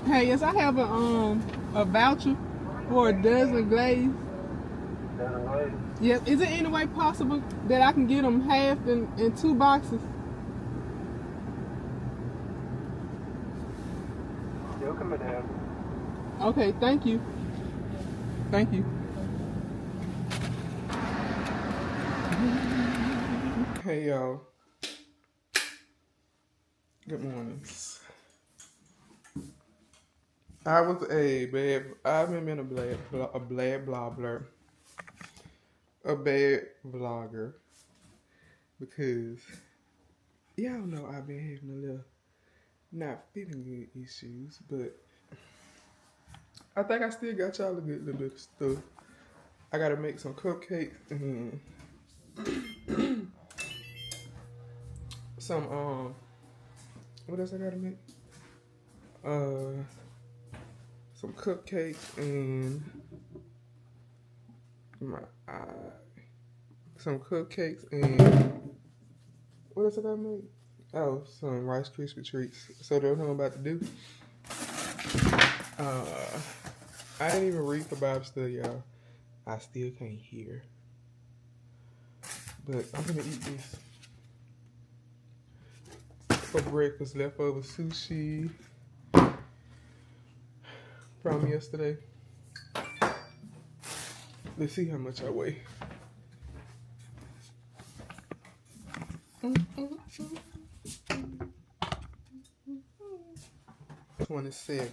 [SPEAKER 3] Hey, yes, I have a voucher for a dozen glaze. Dozen glaze? Yep. Is it any way possible that I can get them half in 2 boxes?
[SPEAKER 8] They'll come in half.
[SPEAKER 3] Okay, thank you. Thank you. Hey, y'all. Good morning. I've been a bad vlogger, because y'all know I've been having a little not feeling good issues, but I think I still got y'all a good little bit of stuff. I gotta make some cupcakes and some what else I gotta make? Some cupcakes and some cupcakes and what else I gotta make? Oh, some Rice Krispie treats. So that's what I'm about to do. I didn't even read for Bible study, y'all. I still can't hear. But I'm gonna eat this for breakfast. Leftover sushi from yesterday. Let's see how much I weigh. 27.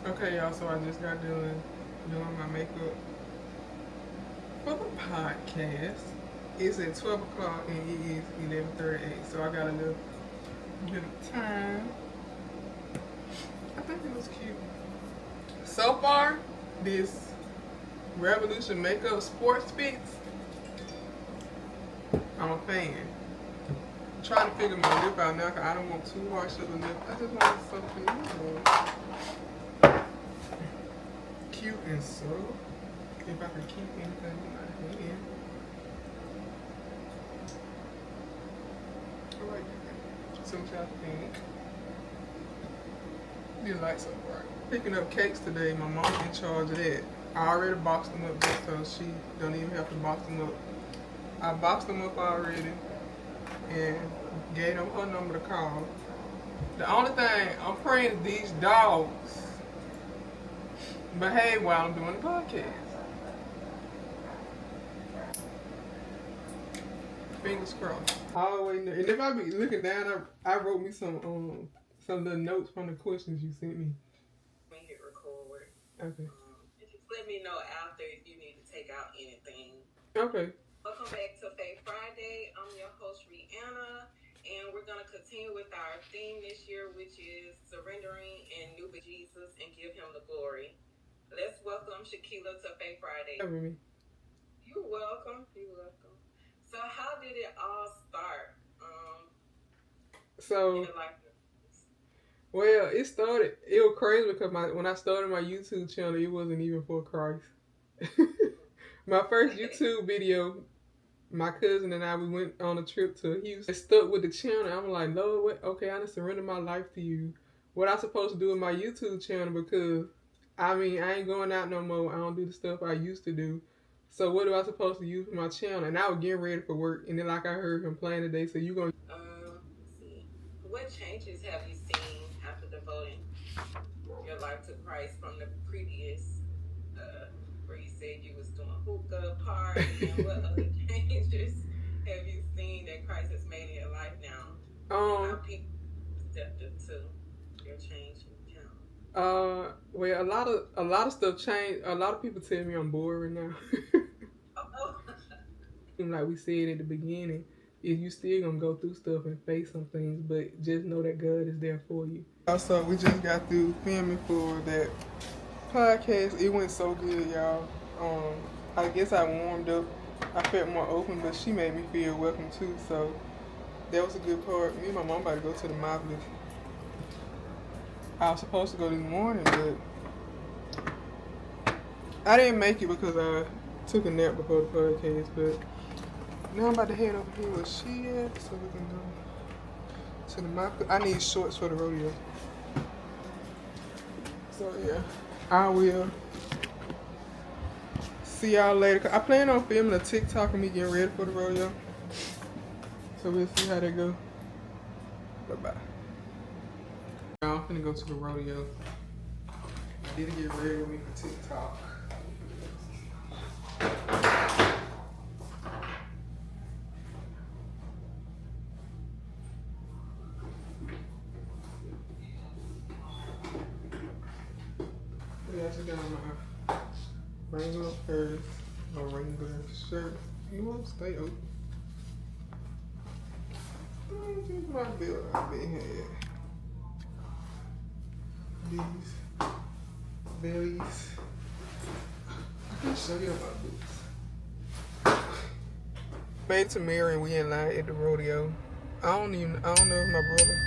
[SPEAKER 3] Okay, y'all, so I just got done doing my makeup for the podcast. It's at 12 o'clock and it is 11:38, so I got a little bit of time. I think it looks cute. So far, this Revolution Makeup Sports Fix, I'm a fan. I'm trying to figure my lip out now because I don't want too harsh of a lip. I just want something cute and subtle. If I can keep anything in my hand. I like that. So what y'all think? The lights are bright. Picking up cakes today. My mom's in charge of that. I already boxed them up just so she don't even have to box them up. I boxed them up already and gave them her number to call. The only thing I'm praying is these dogs behave while I'm doing the podcast. Fingers crossed. Always, and if I be looking down, I wrote me some little notes from the questions you sent me.
[SPEAKER 2] We hit record.
[SPEAKER 3] Okay.
[SPEAKER 2] Just let me know after if you need to take out anything.
[SPEAKER 3] Okay.
[SPEAKER 2] Welcome back to Faith Friday. I'm your host, Rihanna, and we're going to continue with our theme this year, which is surrendering and new to Jesus and give him the glory. Let's welcome Shakela to Faith Friday.
[SPEAKER 3] Me.
[SPEAKER 2] You're welcome. You're welcome. So how did it all start?
[SPEAKER 3] Well, it was crazy because when I started my YouTube channel, it wasn't even for Christ. My first YouTube video, my cousin and I, we went on a trip to Houston. I stuck with the channel. I'm like, Lord, what? Okay, I done surrendered my life to you. What I supposed to do with my YouTube channel? Because, I mean, I ain't going out no more. I don't do the stuff I used to do. So what do I supposed to use for my channel? And I was getting ready for work. And then like I heard him playing today, so you gonna...
[SPEAKER 2] Let's see. What changes have you seen after devoting your life to Christ from the previous, where you said you was doing hookah party, and what other changes have you seen that Christ has made in your life now? And how people stepped into your change in channel?
[SPEAKER 3] Well, a lot of stuff changed. A lot of people tell me I'm boring now. Like we said at the beginning, is you still gonna go through stuff and face some things, but just know that God is there for you. Also, we just got through filming for that podcast. It went so good, y'all. I guess I warmed up. I felt more open, but she made me feel welcome too. So that was a good part. Me and my mom about to go to the Marvelous. I was supposed to go this morning, but I didn't make it because I took a nap before the podcast. But now I'm about to head over here where she at, so we can go to the Marvelous. I need shorts for the rodeo. So yeah, I will see y'all later. I plan on filming a TikTok of me getting ready for the rodeo. So we'll see how that go. Bye-bye. I'm finna go to the rodeo. I need to get ready with me for TikTok. Yeah, I just got my Wrangler purse, my Wrangler shirt. You won't stay open. This my bill I've been had. These bellies. I can show you my boots. Made to Mary and we in line at the rodeo. I don't know if my brother,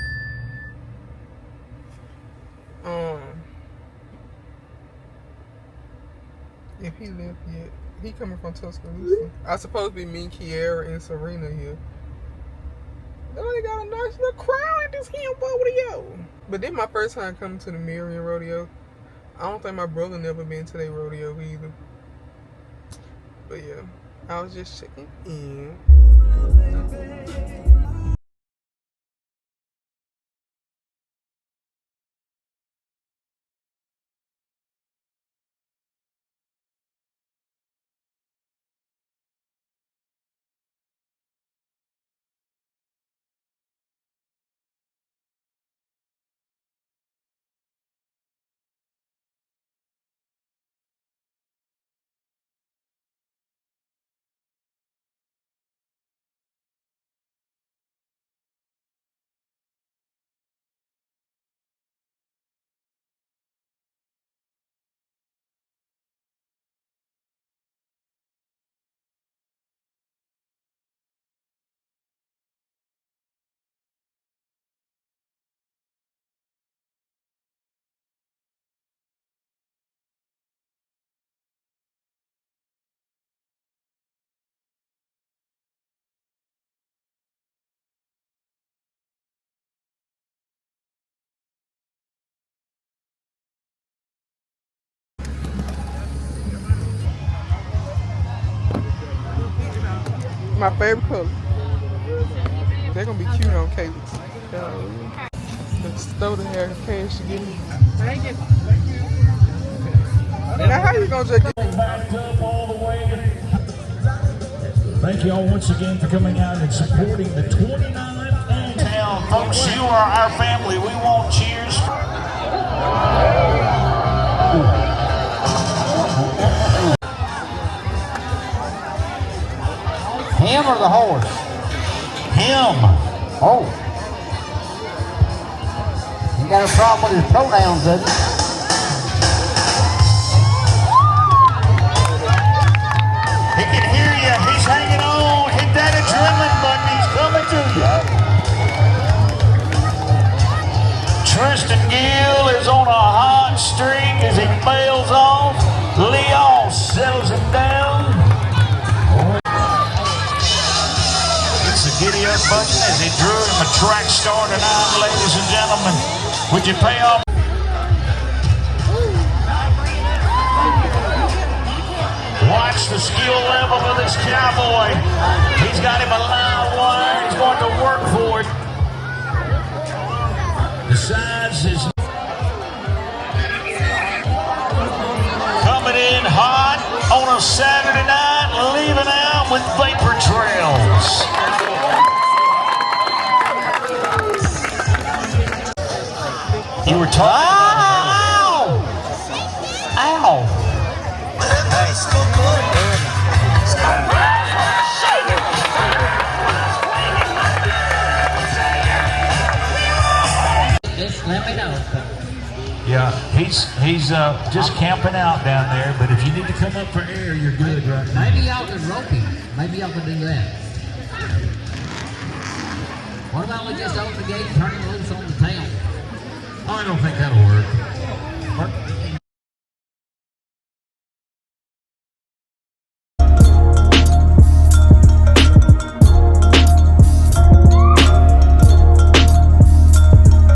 [SPEAKER 3] if he left yet. He coming from Tuscaloosa. I supposed to be me, Kiara, and Serena here. Oh, they got a nice little crowd at this here rodeo. But this my first time coming to the Marion rodeo. I don't think my brother never been to their rodeo either. But yeah, I was just checking in. my favorite color. They're gonna be cute on cake. Let's throw the hair cash to give me.
[SPEAKER 7] Thank you.
[SPEAKER 3] Now how you gonna just get
[SPEAKER 8] Thank you all once again for coming out and supporting the 29th annual. Folks, you are our family. We want cheers. Him or the horse? Him. Oh. You got a problem with his pronouns, doesn't you? He can hear you. He's hanging on. Hit that adrenaline button. He's coming to you. Tristan Gill is on a hot streak as he bails off. Leon settles him down. It's the giddy up button as he drew him a track star tonight, ladies and gentlemen. Would you pay off? Watch the skill level of this cowboy. He's got him a live wire. He's going to work for it. Decides his... Coming in hot on a Saturday night, leaving out with vapor trails. You were talking about... Ow! Ow!
[SPEAKER 9] Just let me know.
[SPEAKER 8] Yeah, he's just camping out down there, but if you need to come up for air, you're good right now.
[SPEAKER 9] Maybe y'all can rope him. Maybe y'all can do that. What about we just open the gate and turn him loose on the town?
[SPEAKER 8] I don't think that'll work.